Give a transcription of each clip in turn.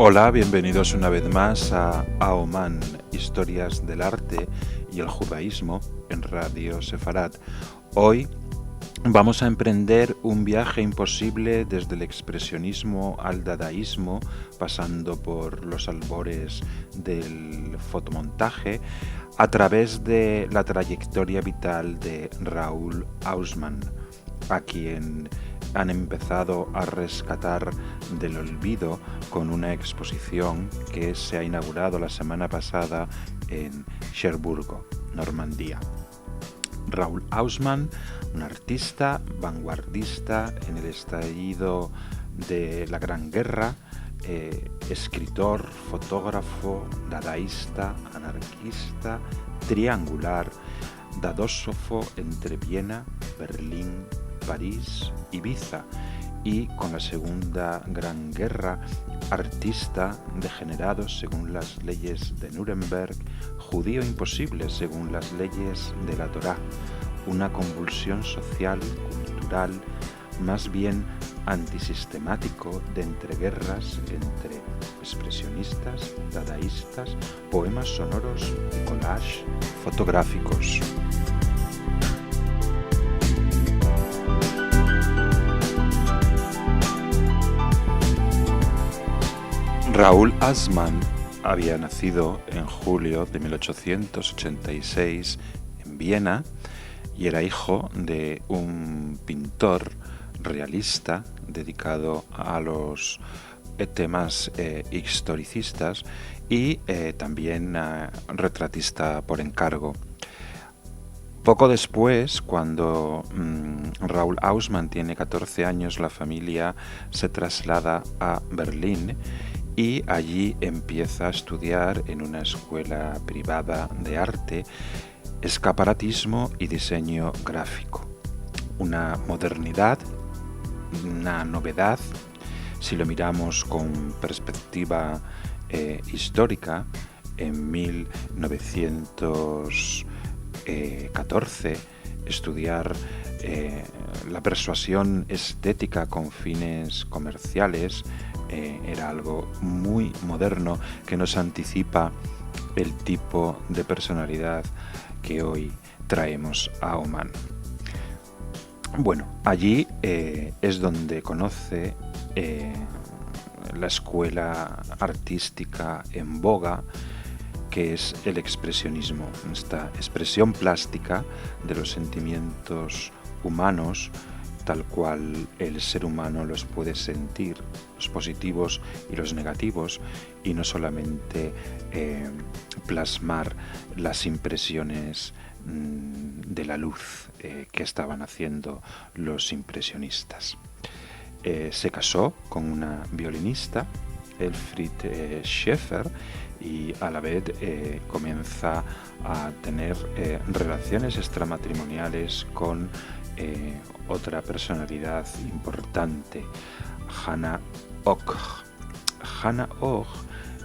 Hola, bienvenidos una vez más a Aoman, historias del arte y el judaísmo en Radio Sefarad. Hoy vamos a emprender un viaje imposible desde el expresionismo al dadaísmo, pasando por los albores del fotomontaje, a través de la trayectoria vital de Raúl Hausmann, a quien han empezado a rescatar del olvido con una exposición que se ha inaugurado la semana pasada en Cherburgo, Normandía. Raúl Hausmann, un artista vanguardista en el estallido de la Gran Guerra, escritor, fotógrafo, dadaísta, anarquista, triangular, dadósofo entre Viena, Berlín, París, Ibiza, y con la Segunda Gran Guerra, artista degenerado según las leyes de Nuremberg, judío imposible según las leyes de la Torá, una convulsión social, cultural, más bien antisistemático de entreguerras entre expresionistas, dadaístas, poemas sonoros y collage fotográficos. Raúl Hausmann había nacido en julio de 1886 en Viena y era hijo de un pintor realista dedicado a los temas historicistas y también retratista por encargo. Poco después, cuando Raúl Hausmann tiene 14 años, la familia se traslada a Berlín y allí empieza a estudiar en una escuela privada de arte, escaparatismo y diseño gráfico. Una modernidad, una novedad, si lo miramos con perspectiva histórica. En 1914 estudiar la persuasión estética con fines comerciales era algo muy moderno que nos anticipa el tipo de personalidad que hoy traemos a Oman. Bueno, allí es donde conoce la escuela artística en boga, que es el expresionismo, esta expresión plástica de los sentimientos humanos tal cual el ser humano los puede sentir, los positivos y los negativos, y no solamente plasmar las impresiones de la luz que estaban haciendo los impresionistas. Se casó con una violinista, Elfriede Schäfer, y a la vez comienza a tener relaciones extramatrimoniales con otra personalidad importante, Hannah Och. Hannah Och,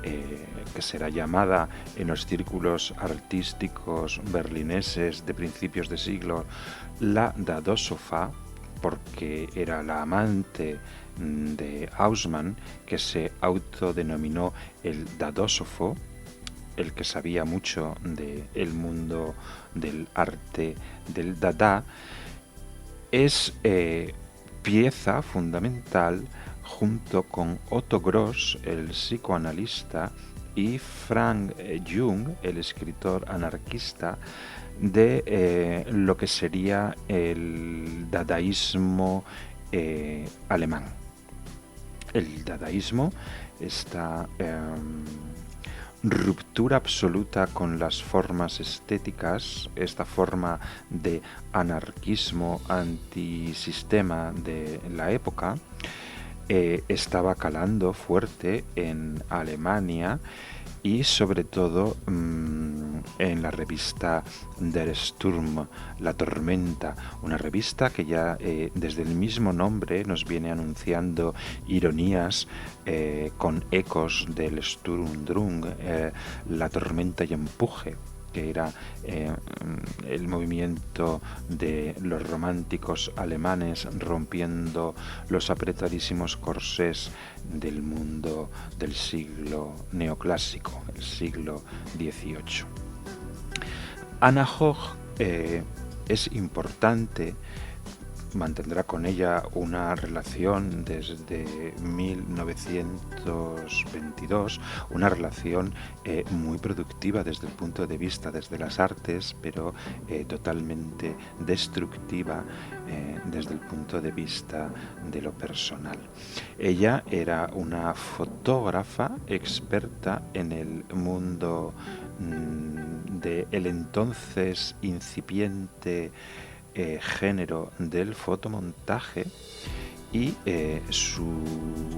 que será llamada en los círculos artísticos berlineses de principios de siglo la Dadósofa, porque era la amante de Hausmann, que se autodenominó el dadósofo, el que sabía mucho del mundo del arte del Dada. Es pieza fundamental junto con Otto Gross, el psicoanalista, y Frank Jung, el escritor anarquista, de lo que sería el dadaísmo alemán. El dadaísmo, esta ruptura absoluta con las formas estéticas, esta forma de anarquismo antisistema de la época, estaba calando fuerte en Alemania y sobre todo en la revista Der Sturm, La Tormenta, una revista que ya desde el mismo nombre nos viene anunciando ironías con ecos del Sturm und Drang, La Tormenta y Empuje, que era el movimiento de los románticos alemanes rompiendo los apretadísimos corsés del mundo del siglo neoclásico, el siglo XVIII. Anna Höch es importante, mantendrá con ella una relación desde 1922, una relación muy productiva desde el punto de vista desde las artes, pero totalmente destructiva desde el punto de vista de lo personal. Ella era una fotógrafa experta en el mundo del entonces incipiente género del fotomontaje, y su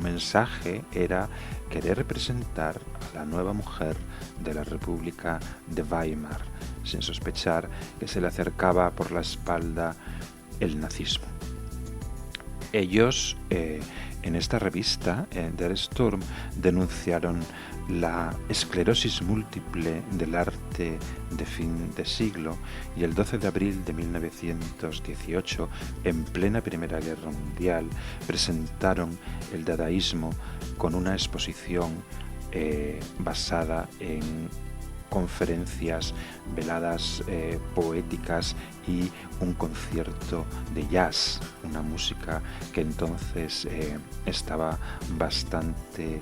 mensaje era querer representar a la nueva mujer de la República de Weimar, sin sospechar que se le acercaba por la espalda el nazismo. Ellos en esta revista, Der Sturm, denunciaron la esclerosis múltiple del arte de fin de siglo, y el 12 de abril de 1918, en plena Primera Guerra Mundial, presentaron el dadaísmo con una exposición basada en conferencias, veladas poéticas y un concierto de jazz, una música que entonces estaba bastante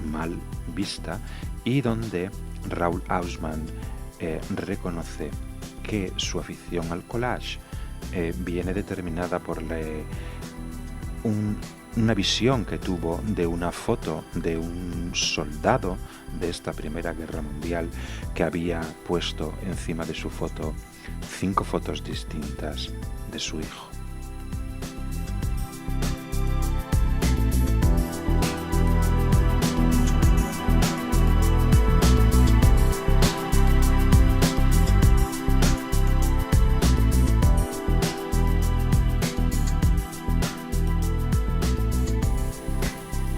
mal vista, y donde Raoul Hausmann reconoce que su afición al collage viene determinada por una visión que tuvo de una foto de un soldado de esta Primera Guerra Mundial que había puesto encima de su foto 5 fotos distintas de su hijo.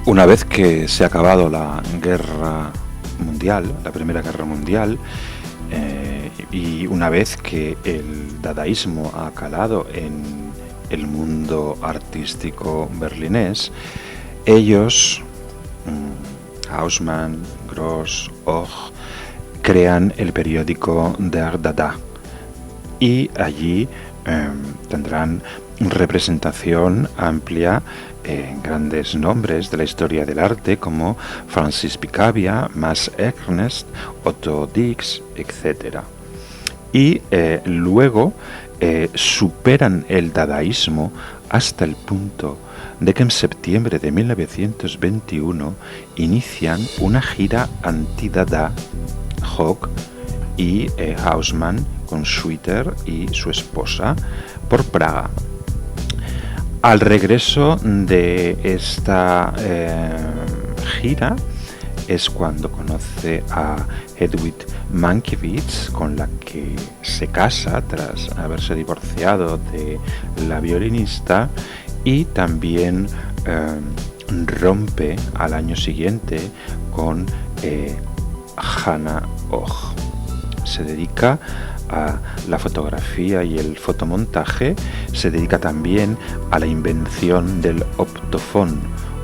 Una vez que se ha acabado la guerra mundial, la Primera Guerra Mundial, y una vez que el dadaísmo ha calado en el mundo artístico berlinés, ellos, Hausmann, Gross, Höch, crean el periódico Der Dada, y allí tendrán representación amplia en grandes nombres de la historia del arte como Francis Picabia, Max Ernst, Otto Dix, etc. Y luego superan el dadaísmo hasta el punto de que en septiembre de 1921 inician una gira anti-dada, Höch y Hausmann con Schwitter y su esposa por Praga. Al regreso de esta gira es cuando conoce a Hedwig Mankiewicz, con la que se casa tras haberse divorciado de la violinista, y también rompe al año siguiente con Hannah Höch. Se dedica a la fotografía y el fotomontaje, se dedica también a la invención del optofón,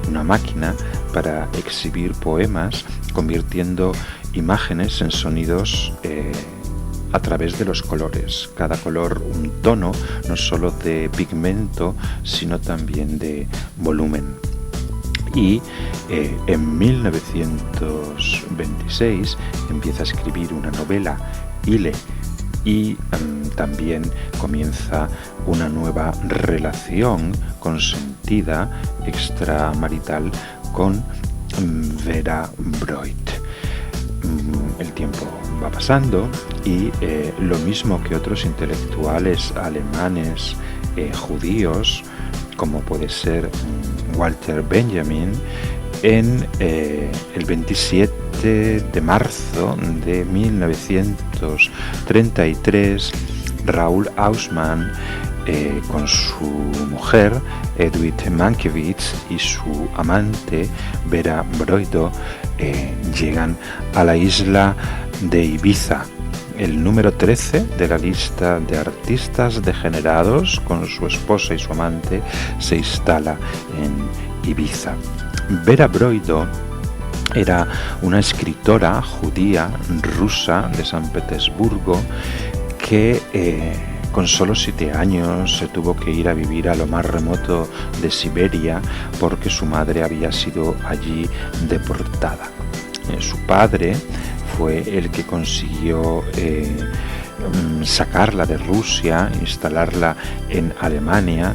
una máquina para exhibir poemas convirtiendo imágenes en sonidos a través de los colores, cada color un tono no solo de pigmento sino también de volumen. Y en 1926 empieza a escribir una novela, Ile, y también comienza una nueva relación consentida extramarital con Vera Breuth. El tiempo va pasando y lo mismo que otros intelectuales alemanes judíos, como puede ser Walter Benjamin, en el 27 de marzo de 1933, Raoul Hausmann con su mujer Hedwig Mankiewicz y su amante Vera Breuth llegan a la isla de Ibiza, el número 13 de la lista de artistas degenerados. Con su esposa y su amante se instala en Ibiza. Vera Broido era una escritora judía rusa de San Petersburgo que con solo 7 años se tuvo que ir a vivir a lo más remoto de Siberia porque su madre había sido allí deportada. Su padre fue el que consiguió sacarla de Rusia, instalarla en Alemania,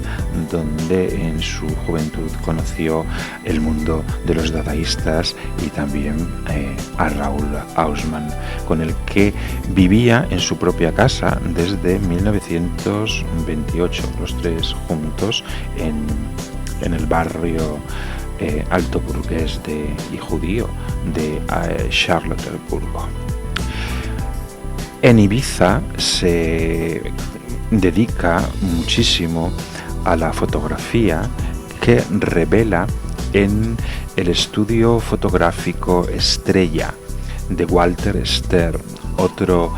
donde en su juventud conoció el mundo de los dadaístas y también a Raoul Hausmann, con el que vivía en su propia casa desde 1928, los tres juntos en el barrio alto burgués y judío de Charlottenburgo. En Ibiza se dedica muchísimo a la fotografía, que revela en el estudio fotográfico Estrella de Walter Stern, otro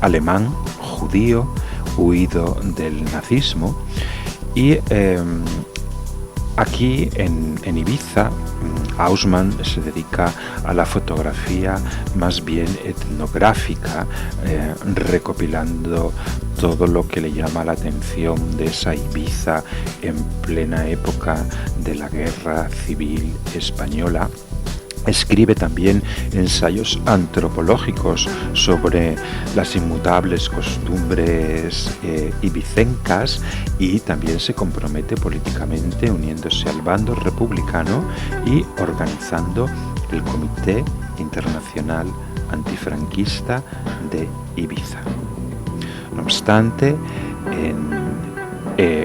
alemán judío huido del nazismo. Y aquí en Ibiza, Hausmann se dedica a la fotografía más bien etnográfica, recopilando todo lo que le llama la atención de esa Ibiza en plena época de la Guerra Civil Española. Escribe también ensayos antropológicos sobre las inmutables costumbres ibicencas, y también se compromete políticamente uniéndose al bando republicano y organizando el Comité Internacional Antifranquista de Ibiza. No obstante, en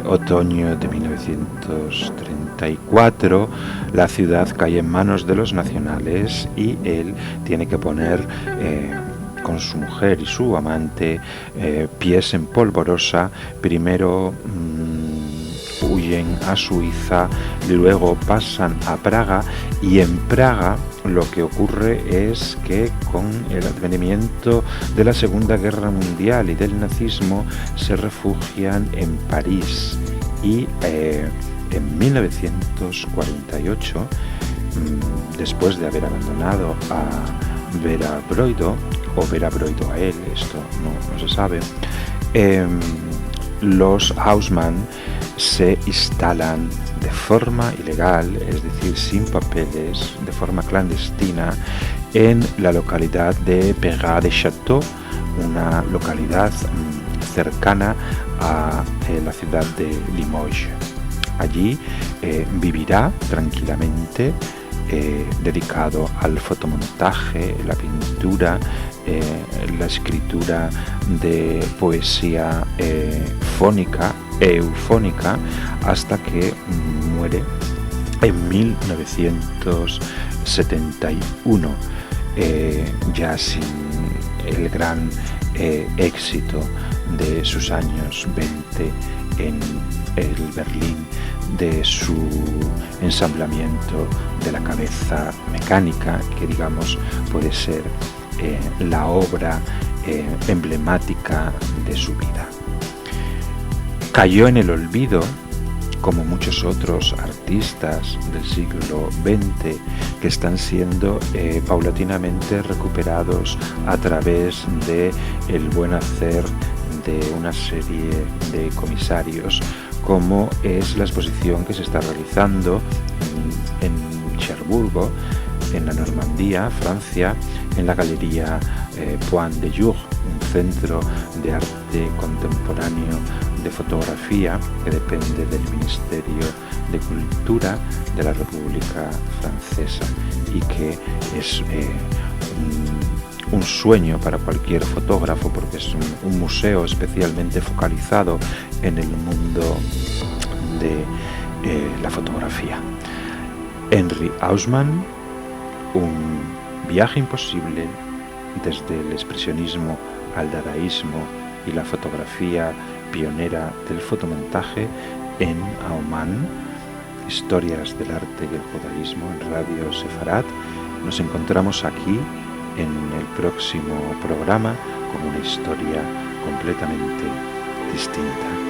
otoño de 1934 la ciudad cae en manos de los nacionales y él tiene que poner con su mujer y su amante pies en polvorosa. Primero huyen a Suiza, luego pasan a Praga, y en Praga lo que ocurre es que con el advenimiento de la Segunda Guerra Mundial y del nazismo se refugian en París, y en 1948, después de haber abandonado a Vera Broido, o Vera Broido a él, esto no se sabe, los Hausmann se instalan de forma ilegal, es decir, sin papeles, de forma clandestina, en la localidad de Perras-des-Châteaux, una localidad cercana a la ciudad de Limoges. Allí vivirá tranquilamente, dedicado al fotomontaje, la pintura, la escritura de poesía eufónica, hasta que muere en 1971, ya sin el gran éxito de sus años 20 en el Berlín de su ensamblamiento de la cabeza mecánica, que digamos puede ser la obra emblemática de su vida. Cayó en el olvido, como muchos otros artistas del siglo XX, que están siendo paulatinamente recuperados a través de el buen hacer de una serie de comisarios, como es la exposición que se está realizando en Cherbourg, en la Normandía, Francia, en la Galería Point de Jour, un centro de arte contemporáneo de fotografía que depende del Ministerio de Cultura de la República Francesa, y que es un sueño para cualquier fotógrafo, porque es un museo especialmente focalizado en el mundo de la fotografía. Henry Hausmann, un viaje imposible desde el expresionismo al dadaísmo y la fotografía pionera del fotomontaje en Oman. Historias del arte y el judaísmo en Radio Sefarad. Nos encontramos aquí en el próximo programa con una historia completamente distinta.